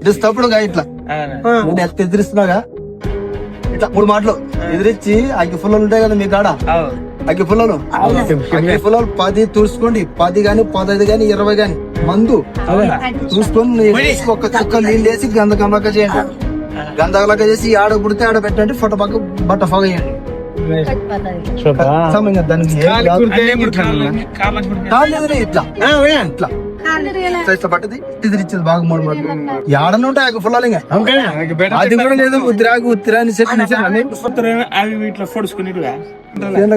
ఎదిరిస్తప్పుడు ఇట్లా నేను ఎంత ఎదిరిస్తున్నాగా ఇట్లా 3 మాటలు ఎదిరించి అగ్గి పుల్లలు ఉంటాయి కదా మీ కాడ అగ్గి పుల్లలు 10 తుడుచుకోండి, 10 గాని 15 గాని 20 గాని మందు చూసుకొని ఒక్క చుక్క నీళ్ళు వేసి గంధకం చేయండి. గంధకలక చేసి ఆడ పుడితే ఆడ పెట్టండి, ఫోటో పక్క బట్ట ఫోగ చేయండి. ఇట్లా పట్టది ఎదిరించేది బాగా 3 మాటలు. ఆడనే ఉంటాయి అగ్గి పుల్లలు. ఇంకా అది కూడా లేదు ఉత్తిరా అని చెప్పి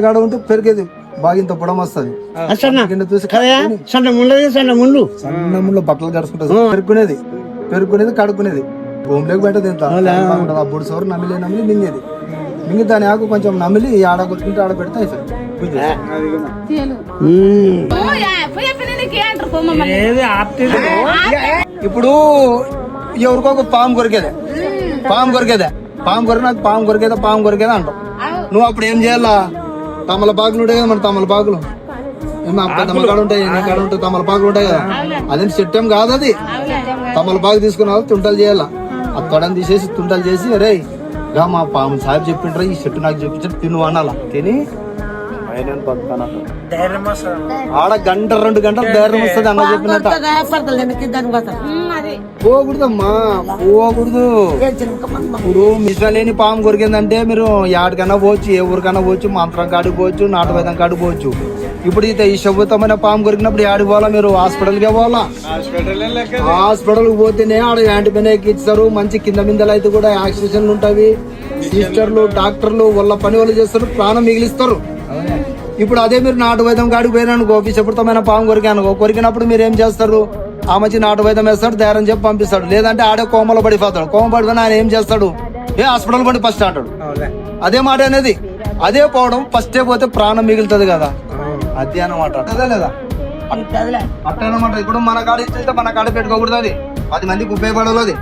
కాడ ఉంటే పెరిగేది బాగా ఇంత పొడం వస్తుంది. సన్న ముళ్ళు బట్టలు కడుచుకుంటుంది. పెరుక్కునేది కడుక్కునేది భూమిలోకి పెట్టదు. ఇంత ఆ బుడి సోరు నమిలి మింగేది. మింగి దాని ఆకు కొంచెం నమిలి ఆడ కొట్టుకుంటే ఆడ పెడితే ఇప్పుడు ఎవరికో ఒక పాము కొరికేదే పాము కొరికేదా అంటావు. నువ్వు అప్పుడు ఏం చేయాలా? తమలపాకులు ఉంటాయి కదా, మన తమలపాకులు కాడ ఉంటాయి తమలపాకులు ఉంటాయి కదా, అదేం చెట్టం కాదు. అది తమలపాకు తీసుకున్నా తుంటలు చేయాలా. ఆ తొడని తీసేసి తుంటలు చేసి అరే మా పాము సాహెబ్ చెప్పిండ్రా ఈ చెట్టు నాకు చెప్పించారు తిను అనాలా. తిని ఆడ 1-2 గంటలు ధైర్యం వస్తుంది అన్న చెప్పినట్ట. పోకూడదమ్మా పోకూడదు. ఇప్పుడు మిసలేని పాము కొరికిందంటే మీరు యాడికన్నా పోవచ్చు, ఏ ఊరికన్నా పోవచ్చు, మంత్రం కాడికి పోవచ్చు, నాటువైద్యం కాడికి పోవచ్చు. ఇప్పుడు ఈ శుభ్రతమైన పాము కొరికినప్పుడు యాడికి పోవాలా? మీరు హాస్పిటల్కే పోవాలా. హాస్పిటల్కి పోతేనే ఆడ యాంటీబయాటిక్ ఇస్తారు. మంచి కింద మిందలు అయితే కూడా ఆక్సిజన్లు ఉంటాయి. సిస్టర్లు డాక్టర్లు వాళ్ళ పని వాళ్ళు చేస్తారు, ప్రాణం మిగిలిస్తారు. ఇప్పుడు అదే మీరు నాటు వైద్యం కాడికి పోయినానుకో, విషపూరితమైన పాము కొరికినప్పుడు మీరు ఏం చేస్తారు? ఆ మంచి నాటు వైద్యం వేస్తాడు, ధైర్యం చెప్పి పంపిస్తాడు. లేదంటే ఆడే కోమలో పడిపోతాడు. కోమ పడిపోయిన ఆయన ఏం చేస్తాడు? హాస్పిటల్ పడి ఫస్ట్ అంటాడు. అదే మాట అనేది. అదే పోవడం ఫస్టే పోతే ప్రాణం మిగులుతుంది కదా, అది అన్నమాట. అదే లేదా అట్ట అనమాట. ఇప్పుడు మన కాడ ఇస్తే మన కాడ పెట్టుకోకూడదు. అది 10 మందికి ఉపయోగపడాలి.